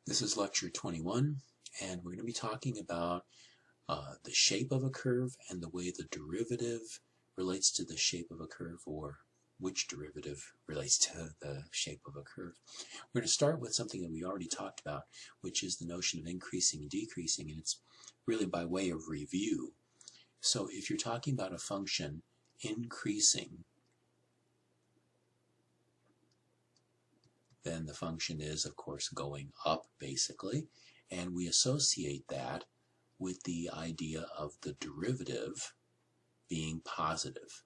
This is lecture 21, and we're going to be talking about the shape of a curve and the way the derivative relates to the shape of a curve, or which derivative relates to the shape of a curve. We're going to start with something that we already talked about, which is the notion of increasing and decreasing, and it's really by way of review. So if you're talking about a function increasing, then the function is, of course, going up, basically, and we associate that with the idea of the derivative being positive.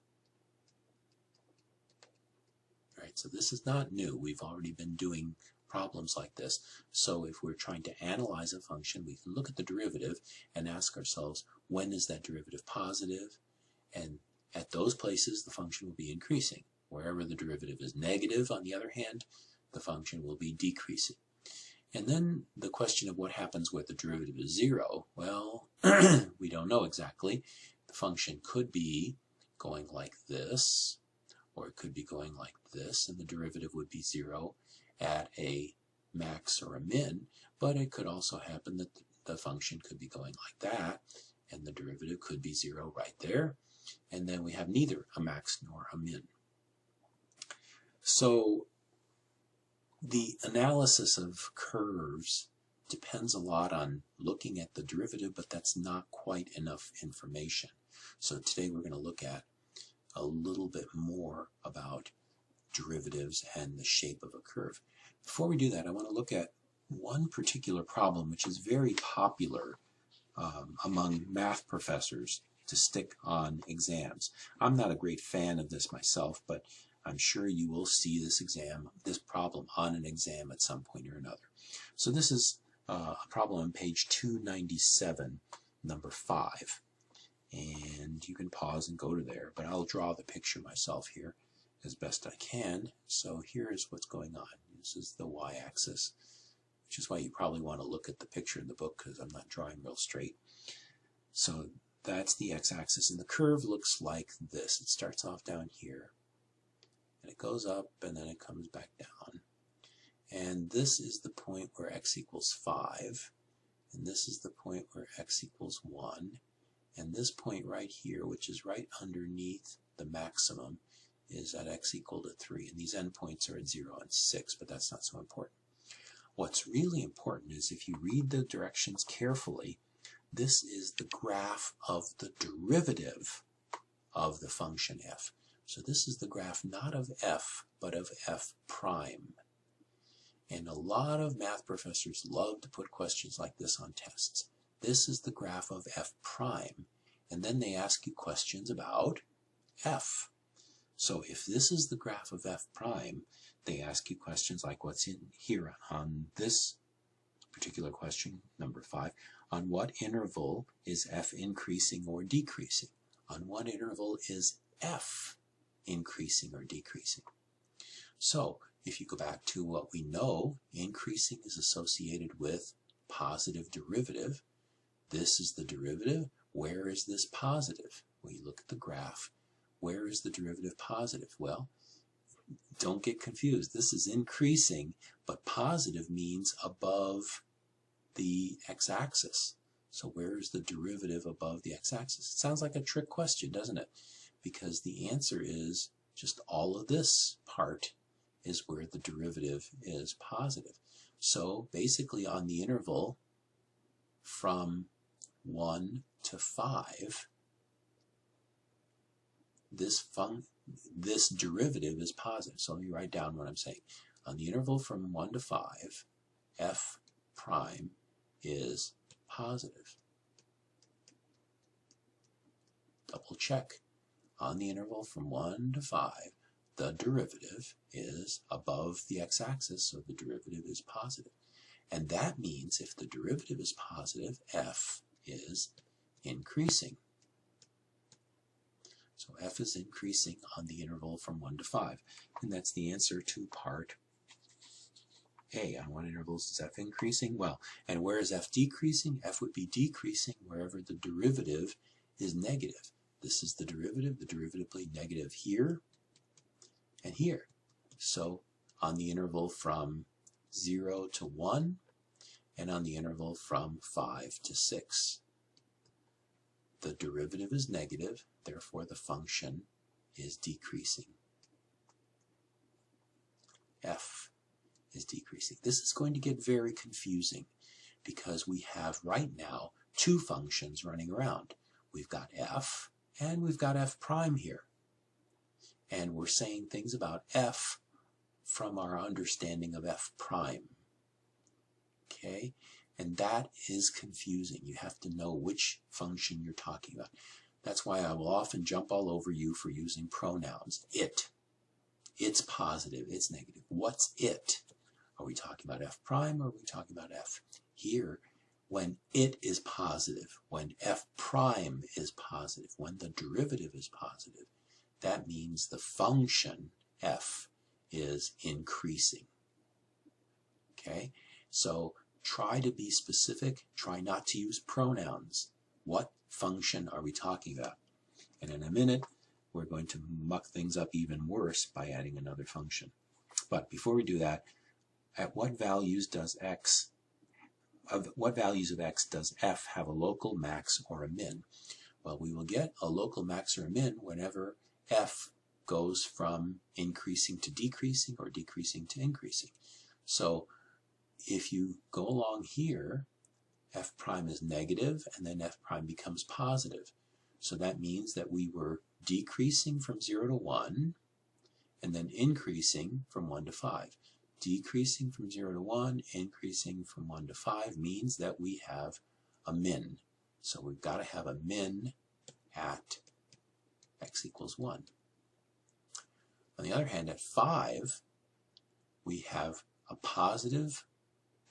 Right, so this is not new. We've already been doing problems like this. So if we're trying to analyze a function, we can look at the derivative and ask ourselves, when is that derivative positive? And at those places, the function will be increasing. Wherever the derivative is negative, on the other hand, the function will be decreasing. And then the question of what happens where the derivative is zero, well, we don't know exactly. The function could be going like this, or it could be going like this, and the derivative would be zero at a max or a min, but it could also happen that the function could be going like that, and the derivative could be zero right there, and then we have neither a max nor a min. So the analysis of curves depends a lot on looking at the derivative, but that's not quite enough information. So today we're going to look at a little bit more about derivatives and the shape of a curve. Before we do that, I want to look at one particular problem which is very popular among math professors to stick on exams. I'm not a great fan of this myself, but I'm sure you will see this problem on an exam at some point or another. So this is a problem on page 297, number 5. And you can pause and go to there, but I'll draw the picture myself here as best I can. So here is what's going on. This is the y-axis, which is why you probably want to look at the picture in the book, because I'm not drawing real straight. So that's the x-axis, and the curve looks like this. It starts off down here, and it goes up, and then it comes back down. And this is the point where x equals 5, and this is the point where x equals 1. And this point right here, which is right underneath the maximum, is at x equal to 3. And these endpoints are at 0 and 6, but that's not so important. What's really important is if you read the directions carefully, this is the graph of the derivative of the function f. So this is the graph not of f, but of f prime. And a lot of math professors love to put questions like this on tests. This is the graph of f prime, and then they ask you questions about f. So if this is the graph of f prime, they ask you questions like what's in here on this particular question, number 5. On what interval is f increasing or decreasing? On what interval is f increasing or decreasing? So if you go back to what we know, increasing is associated with positive derivative. This is the derivative. Where is this positive? Well, you look at the graph. Where is the derivative positive? Well, don't get confused. This is increasing, but positive means above the x-axis. So where is the derivative above the x-axis? It sounds like a trick question, doesn't it? Because the answer is just all of this part is where the derivative is positive. So basically on the interval from 1 to 5, this derivative is positive. So let me write down what I'm saying. On the interval from 1 to 5, f prime is positive. Double check. On the interval from 1 to 5, the derivative is above the x-axis, so the derivative is positive. And that means if the derivative is positive, f is increasing. So f is increasing on the interval from 1 to 5. And that's the answer to part A. On what intervals is f increasing? Well, and where is f decreasing? F would be decreasing wherever the derivative is negative. This is the derivative will be negative here and here. So on the interval from 0 to 1, and on the interval from 5 to 6. The derivative is negative, therefore the function is decreasing. F is decreasing. This is going to get very confusing because we have right now two functions running around. We've got f and we've got f prime here. And we're saying things about f from our understanding of f prime. Okay? And that is confusing. You have to know which function you're talking about. That's why I will often jump all over you for using pronouns. It. It's positive. It's negative. What's it? Are we talking about f prime or are we talking about f? Here, when it is positive, when f prime is positive, when the derivative is positive, that means the function f is increasing. Okay? So try to be specific. Try not to use pronouns. What function are we talking about? And in a minute, we're going to muck things up even worse by adding another function. But before we do that, at what values does what values of x does f have a local max or a min? Well, we will get a local max or a min whenever f goes from increasing to decreasing or decreasing to increasing. So if you go along here, f prime is negative and then f prime becomes positive. So that means that we were decreasing from 0 to 1 and then increasing from 1 to 5. Decreasing from 0 to 1, increasing from 1 to 5 means that we have a min. So we've got to have a min at x equals 1. On the other hand, at 5, we have a positive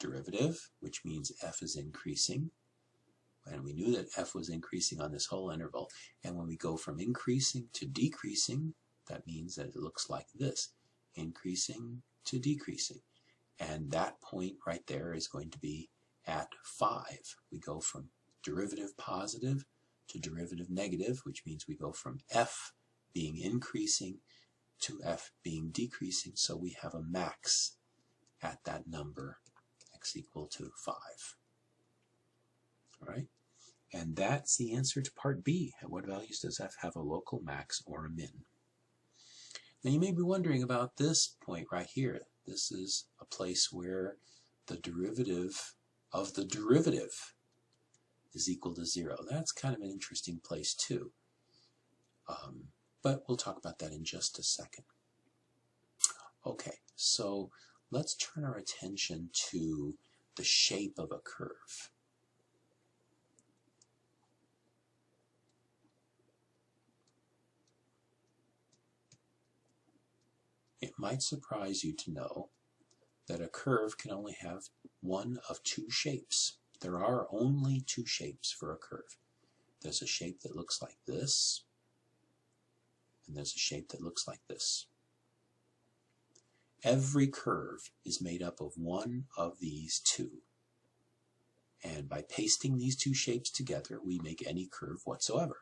derivative, which means f is increasing. And we knew that f was increasing on this whole interval. And when we go from increasing to decreasing, that means that it looks like this. Increasing to decreasing. And that point right there is going to be at 5. We go from derivative positive to derivative negative, which means we go from f being increasing to f being decreasing. So we have a max at that number, x equal to 5. All right? And that's the answer to part B. At what values does f have a local max or a min? Now you may be wondering about this point right here. This is a place where the derivative of the derivative is equal to 0. That's kind of an interesting place too. But we'll talk about that in just a second. Okay, so let's turn our attention to the shape of a curve. It might surprise you to know that a curve can only have one of two shapes. There are only two shapes for a curve. There's a shape that looks like this, and there's a shape that looks like this. Every curve is made up of one of these two. And by pasting these two shapes together, we make any curve whatsoever.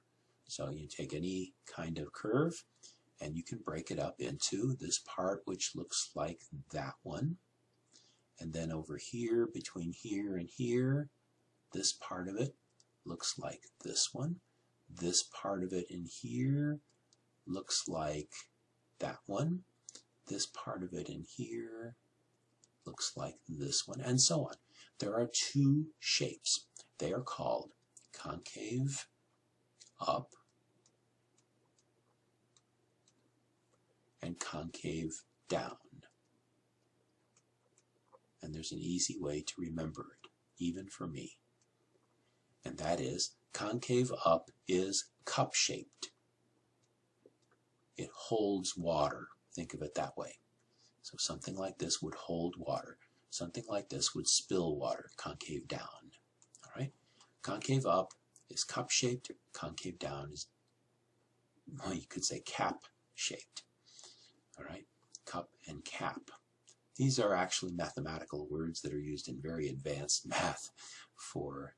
So you take any kind of curve, and you can break it up into this part which looks like that one. And then over here, between here and here, this part of it looks like this one. This part of it in here looks like that one. This part of it in here looks like this one, and so on. There are two shapes. They are called concave up and concave down. And there's an easy way to remember it, even for me. And that is, concave up is cup-shaped. It holds water. Think of it that way. So something like this would hold water. Something like this would spill water. Concave down. All right? Concave up is cup-shaped. Concave down is, well, you could say cap-shaped. All right? Cup and cap. These are actually mathematical words that are used in very advanced math for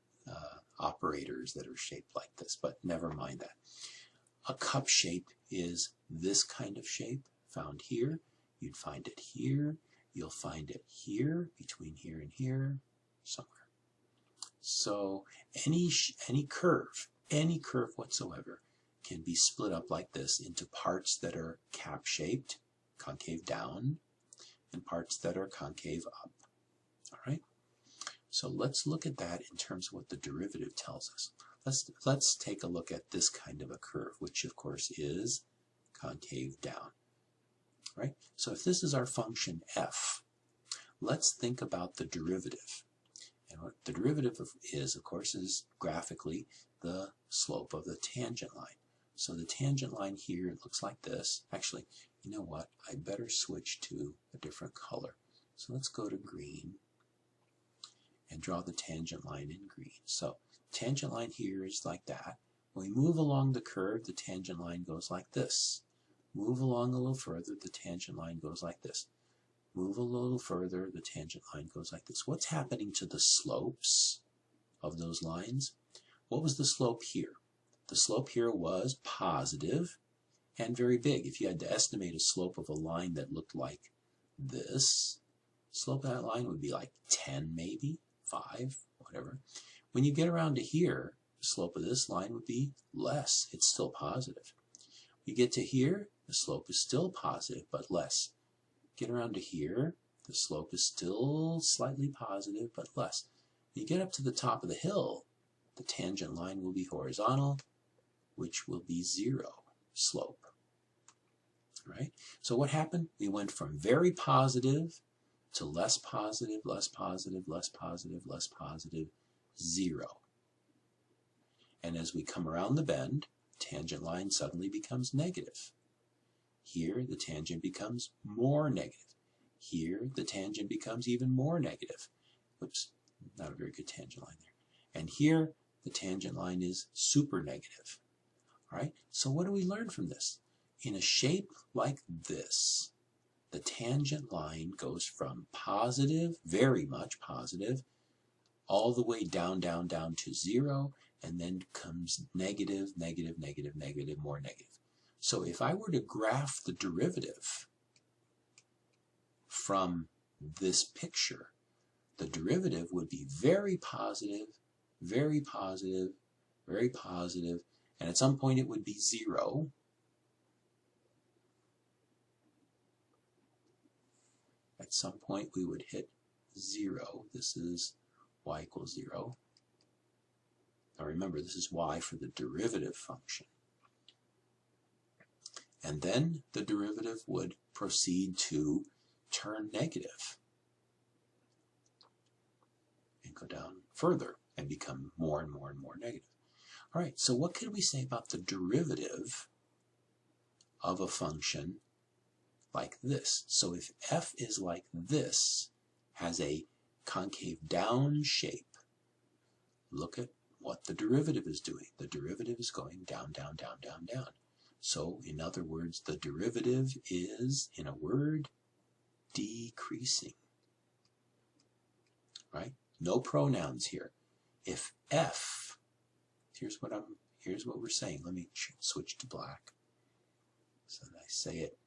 operators that are shaped like this, but never mind that. A cup shape is this kind of shape found here. You'd find it here. You'll find it here, between here and here. somewhere. So any curve whatsoever can be split up like this into parts that are cap-shaped, concave down, and parts that are concave up. All right? So let's look at that in terms of what the derivative tells us. Let's take a look at this kind of a curve, which of course is concave down. Right? So if this is our function f, let's think about the derivative. And what the derivative is, of course, is graphically the slope of the tangent line. So the tangent line here, it looks like this. Actually, you know what? I better switch to a different color. So let's go to green and draw the tangent line in green. So tangent line here is like that. When we move along the curve, the tangent line goes like this. Move along a little further, the tangent line goes like this. Move a little further, the tangent line goes like this. What's happening to the slopes of those lines? What was the slope here? The slope here was positive and very big. If you had to estimate a slope of a line that looked like this, slope of that line would be like 10 maybe, 5, whatever. When you get around to here, the slope of this line would be less. It's still positive. You get to here, the slope is still positive, but less. Get around to here, the slope is still slightly positive, but less. When you get up to the top of the hill, the tangent line will be horizontal, which will be 0 slope. Right? So what happened? We went from very positive to less positive, less positive, less positive, less positive, 0. And as we come around the bend, tangent line suddenly becomes negative. Here, the tangent becomes more negative. Here, the tangent becomes even more negative. Oops, not a very good tangent line there. And here, the tangent line is super negative. All right, so what do we learn from this? In a shape like this, the tangent line goes from positive, very much positive, all the way down, down, down to 0, and then comes negative, negative, negative, negative, more negative. So if I were to graph the derivative from this picture, the derivative would be very positive, very positive, very positive, and at some point it would be 0. At some point we would hit 0. This is y equals 0. Now remember, this is y for the derivative function. And then the derivative would proceed to turn negative and go down further and become more and more and more negative. All right, so what can we say about the derivative of a function like this? So if f is like this, has a concave down shape, look at what the derivative is doing. The derivative is going down, down, down, down, down. So, in other words, the derivative is, in a word, decreasing. Right? No pronouns here. If f, here's what we're saying. Let me switch to black so that I say it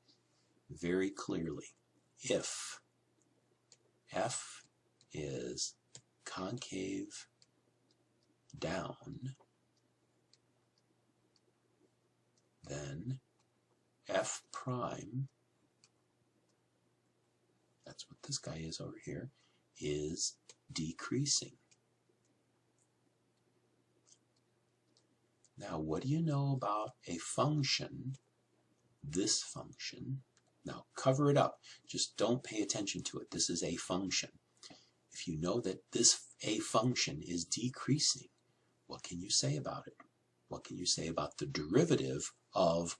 very clearly. If f is concave down, then f prime, that's what this guy is over here, is decreasing. Now, what do you know about a function, this function? Now, cover it up. Just don't pay attention to it. This is a function. If you know that this a function is decreasing, what can you say about it? What can you say about the derivative of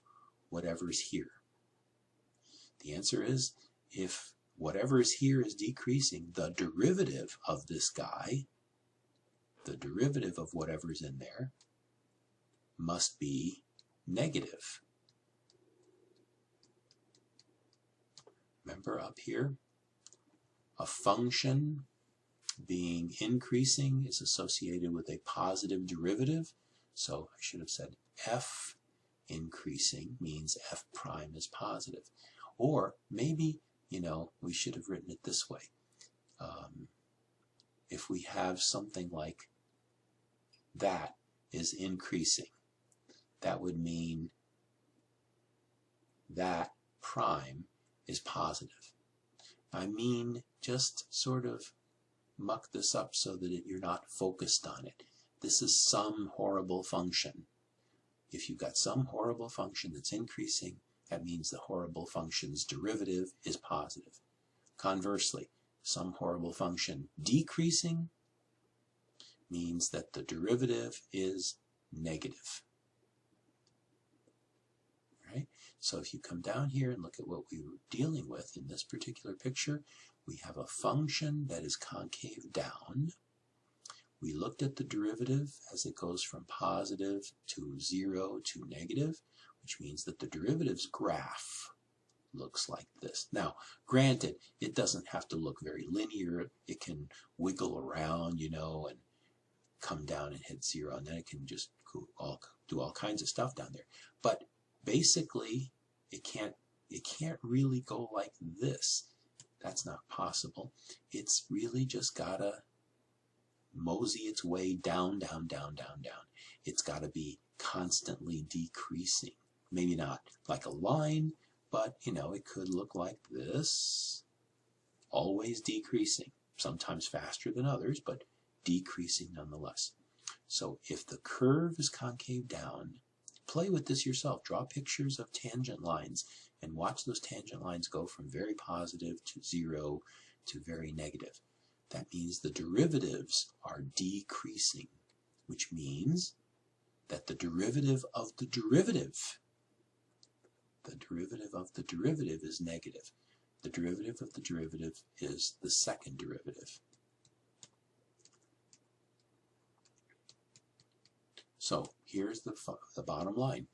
whatever is here? The answer is, if whatever is here is decreasing, the derivative of this guy, the derivative of whatever is in there, must be negative. Remember up here, a function being increasing is associated with a positive derivative. So I should have said f increasing means f prime is positive. Or maybe, we should have written it this way. if we have something like that is increasing, that would mean that prime is positive. I mean, just sort of muck this up so that you're not focused on it. This is some horrible function. If you've got some horrible function that's increasing, that means the horrible function's derivative is positive. Conversely, some horrible function decreasing means that the derivative is negative. Right? So if you come down here and look at what we were dealing with in this particular picture, we have a function that is concave down. We looked at the derivative as it goes from positive to 0 to negative, which means that the derivative's graph looks like this. Now, granted, it doesn't have to look very linear. It can wiggle around, you know, and come down and hit 0, and then it can just do all kinds of stuff down there. But basically, it can't really go like this. That's not possible. It's really just gotta mosey its way down, down, down, down, down. It's gotta be constantly decreasing. Maybe not like a line, but you know, it could look like this, always decreasing, sometimes faster than others, but decreasing nonetheless. So if the curve is concave down, play with this yourself. Draw pictures of tangent lines and watch those tangent lines go from very positive to 0 to very negative. That means the derivatives are decreasing, which means that the derivative of the derivative is negative. The derivative of the derivative is the second derivative. So here's the bottom line.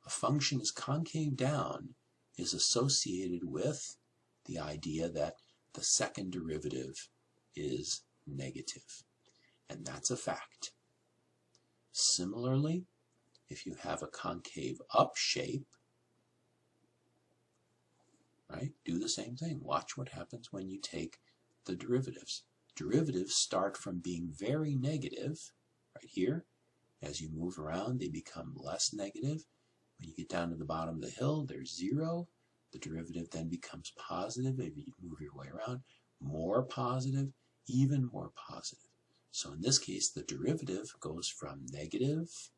A function is concave down is associated with the idea that the second derivative is negative. And that's a fact. Similarly, if you have a concave up shape, right, do the same thing. Watch what happens when you take the derivatives. Derivatives start from being very negative, right here. As you move around, they become less negative. When you get down to the bottom of the hill, there's 0. The derivative then becomes positive. If you move your way around, more positive, even more positive. So in this case, the derivative goes from negative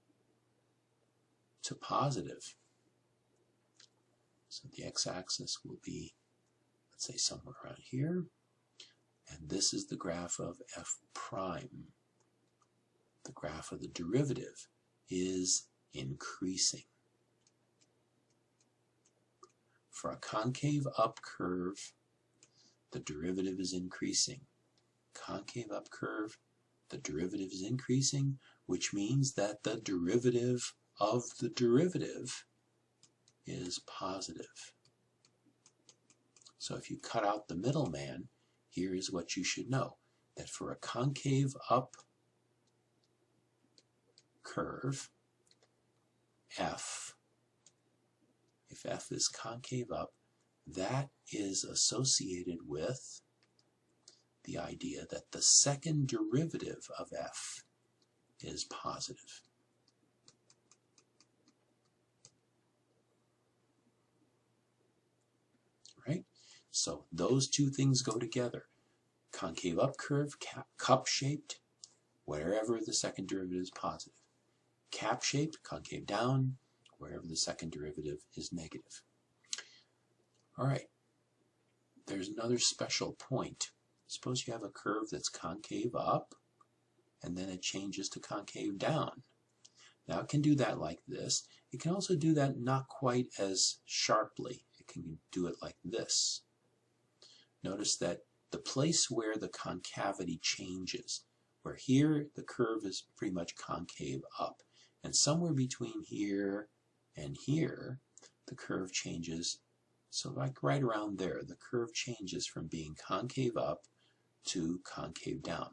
to positive. So the x-axis will be, let's say, somewhere around here. And this is the graph of f prime. The graph of the derivative is increasing. For a concave up curve, the derivative is increasing. Concave up curve, the derivative is increasing, which means that the derivative of the derivative is positive. So if you cut out the middleman, here is what you should know, that for a concave up curve, f, if f is concave up, that is associated with the idea that the second derivative of f is positive. Right? So those two things go together. Concave up curve, cup-shaped, wherever the second derivative is positive. Cap-shaped, concave down, wherever the second derivative is negative. All right, there's another special point. Suppose you have a curve that's concave up, and then it changes to concave down. Now it can do that like this. It can also do that not quite as sharply. It can do it like this. Notice that the place where the concavity changes, where here the curve is pretty much concave up, and somewhere between here and here, the curve changes. So like right around there, the curve changes from being concave up to concave down.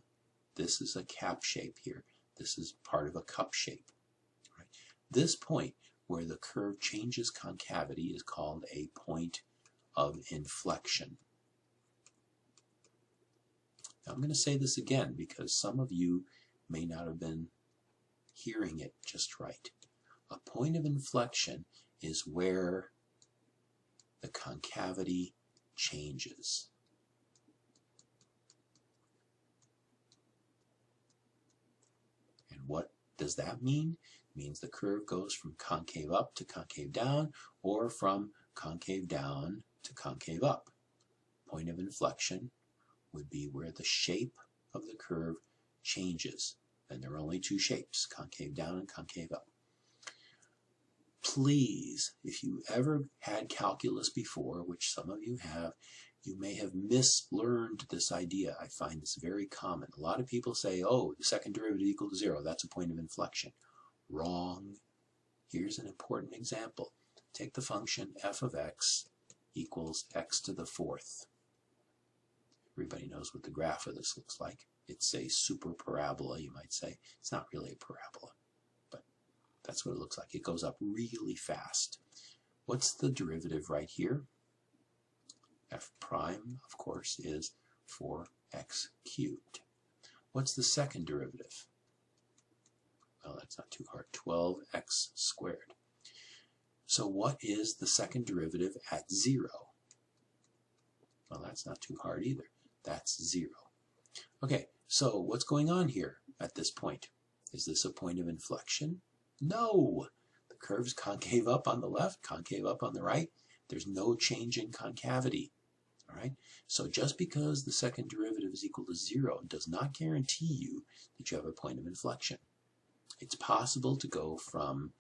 This is a cap shape here. This is part of a cup shape. Right? This point where the curve changes concavity is called a point of inflection. Now, I'm going to say this again because some of you may not have been hearing it just right. A point of inflection is where the concavity changes. And what does that mean? It means the curve goes from concave up to concave down, or from concave down to concave up. Point of inflection would be where the shape of the curve changes. And there are only two shapes, concave down and concave up. Please, if you ever had calculus before, which some of you have, you may have mislearned this idea. I find this very common. A lot of people say, oh, the second derivative equal to 0. That's a point of inflection. Wrong. Here's an important example. Take the function f of x equals x to the fourth. Everybody knows what the graph of this looks like. It's a super parabola, you might say. It's not really a parabola, but that's what it looks like. It goes up really fast. What's the derivative right here? F prime, of course, is 4x cubed. What's the second derivative? Well, that's not too hard. 12x squared. So what is the second derivative at 0? Well, that's not too hard either. That's 0. Okay, so what's going on here at this point? Is this a point of inflection? No! The curve's concave up on the left, concave up on the right. There's no change in concavity. All right? So just because the second derivative is equal to 0 does not guarantee you that you have a point of inflection. It's possible to go from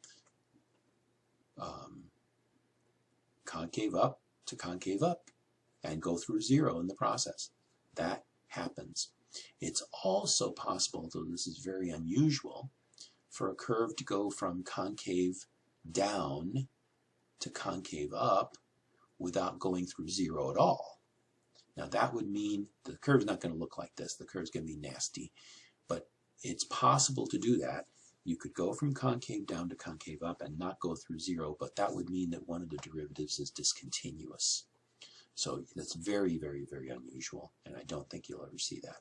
concave up to concave up and go through 0 in the process. That happens. It's also possible, though this is very unusual, for a curve to go from concave down to concave up without going through 0 at all. Now that would mean the curve's not going to look like this. The curve's going to be nasty. But it's possible to do that. You could go from concave down to concave up and not go through 0, but that would mean that one of the derivatives is discontinuous. So that's very, very, very unusual, and I don't think you'll ever see that.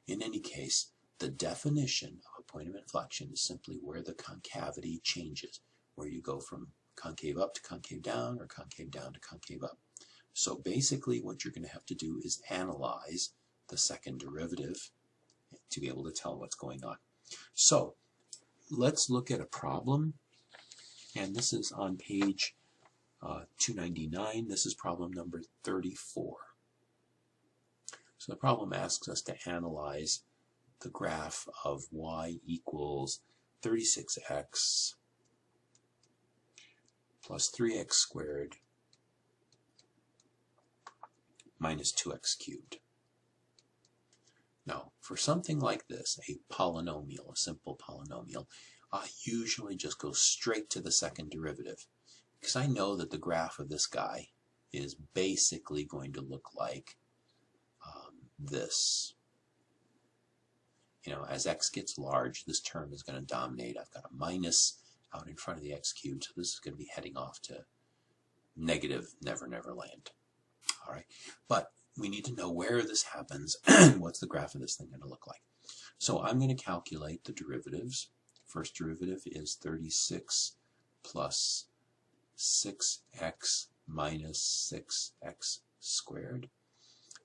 In any case, the definition of a point of inflection is simply where the concavity changes, where you go from concave up to concave down or concave down to concave up. So basically what you're going to have to do is analyze the second derivative to be able to tell what's going on. So let's look at a problem, and this is on page 299. This is problem number 34. So the problem asks us to analyze the graph of y equals 36x plus 3x squared minus 2x cubed. Now, for something like this, a polynomial, a simple polynomial, I usually just go straight to the second derivative, because I know that the graph of this guy is basically going to look like this. You know, as x gets large, this term is going to dominate. I've got a minus out in front of the x cubed, so this is going to be heading off to negative never, never land. All right, but we need to know where this happens and what's the graph of this thing going to look like. So I'm going to calculate the derivatives. First derivative is 36 plus 6x minus 6x squared.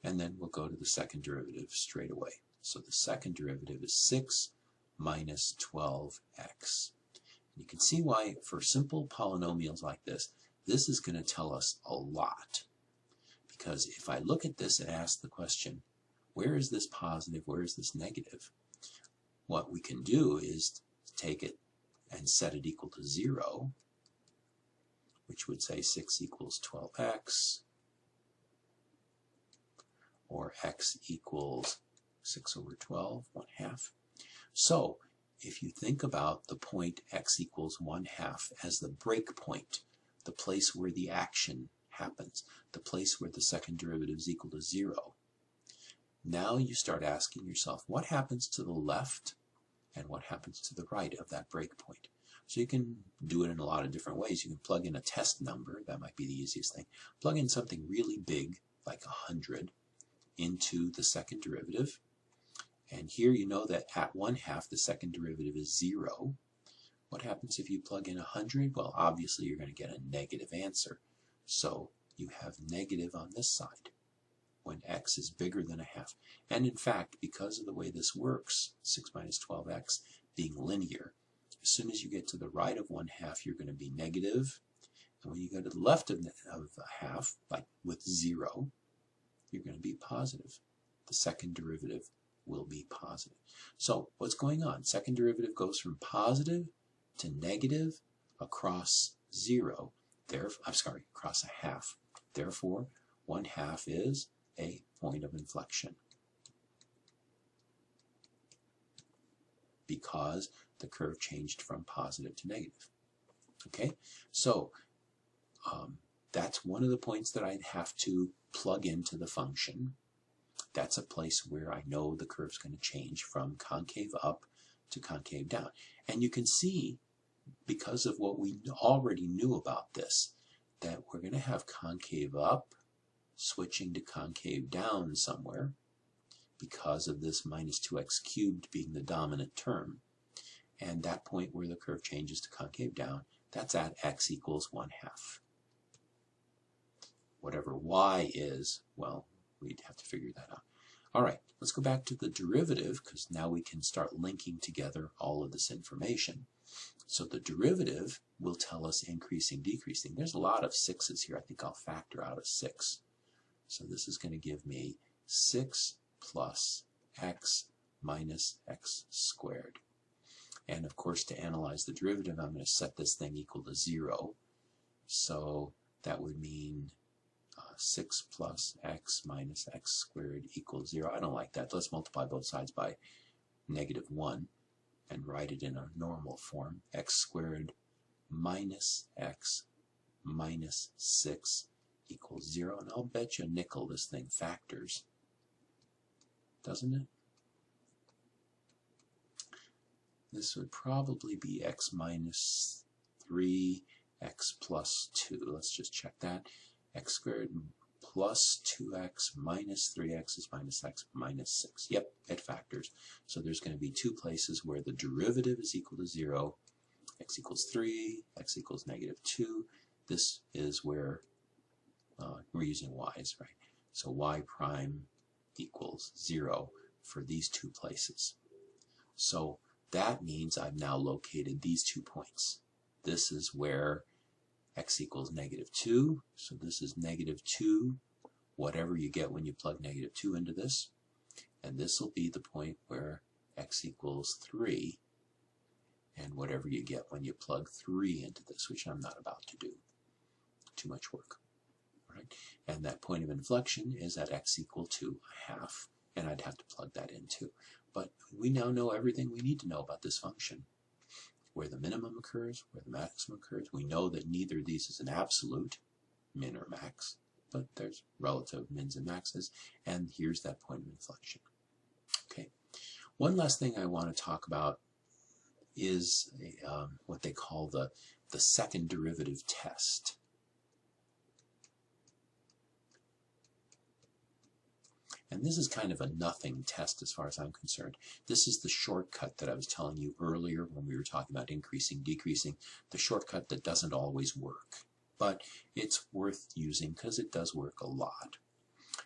And then we'll go to the second derivative straight away. So the second derivative is 6 minus 12x. You can see why for simple polynomials like this, this is going to tell us a lot. Because if I look at this and ask the question, where is this positive, where is this negative? What we can do is take it and set it equal to 0, which would say 6 equals 12x, or x equals 6 over 12, 1/2. So if you think about the point x equals 1/2 as the break point, the place where the action happens, the place where the second derivative is equal to 0, now you start asking yourself, what happens to the left and what happens to the right of that break point? So you can do it in a lot of different ways. You can plug in a test number. That might be the easiest thing. Plug in something really big, like 100, into the second derivative. And here you know that at 1/2 the second derivative is 0. What happens if you plug in 100? Well, obviously you're going to get a negative answer. So you have negative on this side when x is bigger than 1/2. And in fact, because of the way this works, 6 minus 12x being linear, as soon as you get to the right of 1/2, you're going to be negative. And when you go to the left of 1/2, like with 0, you're going to be positive. The second derivative will be positive. So what's going on? Second derivative goes from positive to negative across 0. Across 1/2. Therefore, 1/2 is a point of inflection because the curve changed from positive to negative. Okay, so that's one of the points that I'd have to plug into the function. That's a place where I know the curve's going to change from concave up to concave down. And you can see, because of what we already knew about this, that we're going to have concave up switching to concave down somewhere because of this minus 2x cubed being the dominant term. And that point where the curve changes to concave down, that's at x equals 1/2. Whatever y is, well, we'd have to figure that out. All right, let's go back to the derivative because now we can start linking together all of this information. So the derivative will tell us increasing, decreasing. There's a lot of 6's here. I think I'll factor out a 6. So this is going to give me 6 plus x minus x squared. And of course, to analyze the derivative, I'm going to set this thing equal to 0. So that would mean 6 plus x minus x squared equals 0. I don't like that. Let's multiply both sides by -1 and write it in a normal form. X squared minus x minus 6 equals 0. And I'll bet you a nickel this thing factors. Doesn't it? This would probably be x minus 3, x plus 2. Let's just check that. X squared plus 2x minus 3x is minus x minus 6. Yep, it factors. So there's going to be two places where the derivative is equal to 0. X equals 3, x equals -2. This is where we're using y's, right? So y prime equals 0 for these two places. So that means I've now located these 2 points. This is where x equals -2, so this is -2, whatever you get when you plug -2 into this. And this will be the point where x equals 3, and whatever you get when you plug 3 into this, which I'm not about to do. Too much work. All right? And that point of inflection is at x equal to 1/2, and I'd have to plug that in too. But we now know everything we need to know about this function. Where the minimum occurs, where the maximum occurs. We know that neither of these is an absolute, min or max, but there's relative mins and maxes, and here's that point of inflection. Okay. One last thing I want to talk about is what they call the second derivative test. And this is kind of a nothing test as far as I'm concerned. This is the shortcut that I was telling you earlier when we were talking about increasing, decreasing, the shortcut that doesn't always work. But it's worth using because it does work a lot.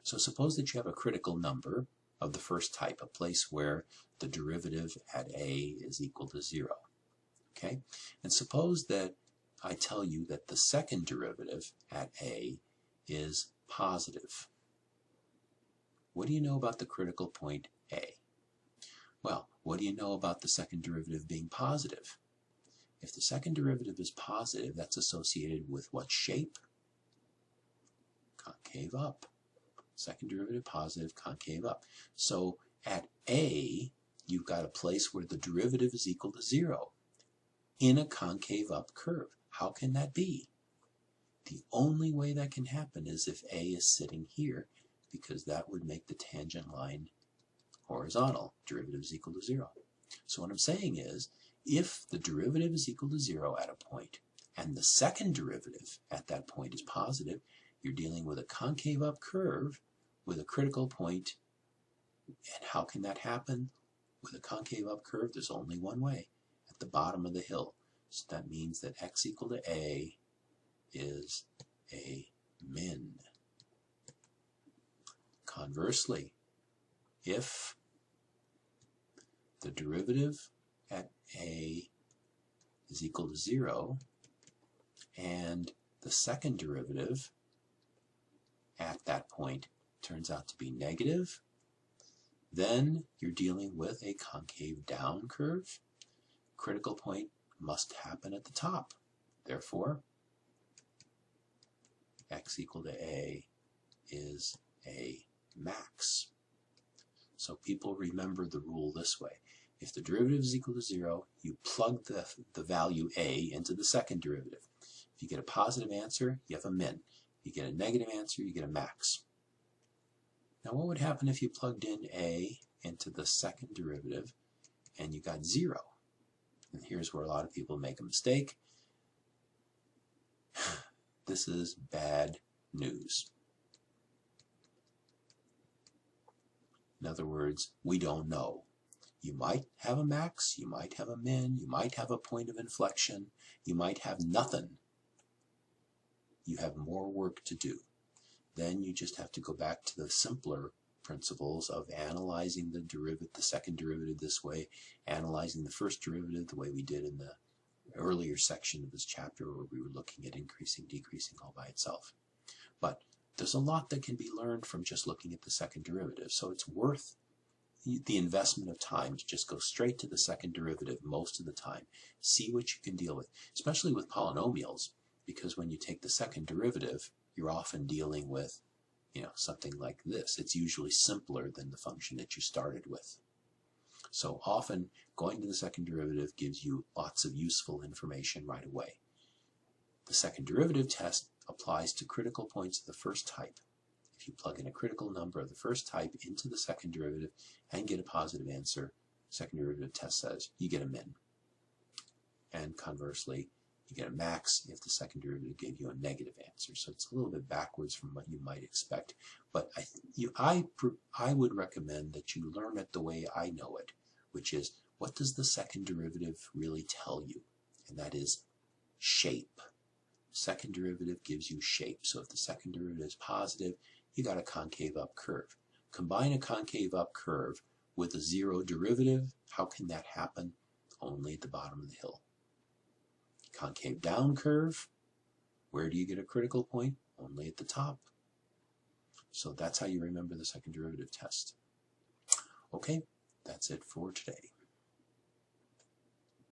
So suppose that you have a critical number of the first type, a place where the derivative at a is equal to 0. Okay? And suppose that I tell you that the second derivative at a is positive. What do you know about the critical point A? Well, what do you know about the second derivative being positive? If the second derivative is positive, that's associated with what shape? Concave up. Second derivative positive, concave up. So at A, you've got a place where the derivative is equal to 0 in a concave up curve. How can that be? The only way that can happen is if A is sitting here, because that would make the tangent line horizontal. Derivative is equal to 0. So what I'm saying is, if the derivative is equal to 0 at a point, and the second derivative at that point is positive, you're dealing with a concave up curve with a critical point. And how can that happen? With a concave up curve, there's only one way, at the bottom of the hill. So that means that x equal to a is a min. Conversely, if the derivative at a is equal to 0 and the second derivative at that point turns out to be negative, then you're dealing with a concave down curve. Critical point must happen at the top. Therefore, x equal to a is a max. So people remember the rule this way. If the derivative is equal to 0, you plug the value a into the second derivative. If you get a positive answer, you have a min. If you get a negative answer, you get a max. Now what would happen if you plugged in a into the second derivative and you got 0? And here's where a lot of people make a mistake. This is bad news. In other words, we don't know. You might have a max, you might have a min, you might have a point of inflection, you might have nothing. You have more work to do. Then you just have to go back to the simpler principles of analyzing the second derivative this way, analyzing the first derivative the way we did in the earlier section of this chapter where we were looking at increasing, decreasing all by itself. But there's a lot that can be learned from just looking at the second derivative, so it's worth the investment of time to just go straight to the second derivative most of the time. See what you can deal with, especially with polynomials, because when you take the second derivative, you're often dealing with, something like this. It's usually simpler than the function that you started with. So often going to the second derivative gives you lots of useful information right away. The second derivative test applies to critical points of the first type. If you plug in a critical number of the first type into the second derivative and get a positive answer, second derivative test says you get a min. And conversely, you get a max if the second derivative gave you a negative answer. So it's a little bit backwards from what you might expect. But I would recommend that you learn it the way I know it, which is, what does the second derivative really tell you? And that is shape. Second derivative gives you shape. So if the second derivative is positive, you got a concave up curve. Combine a concave up curve with a 0 derivative. How can that happen? Only at the bottom of the hill. Concave down curve, where do you get a critical point? Only at the top. So that's how you remember the second derivative test. Okay, that's it for today.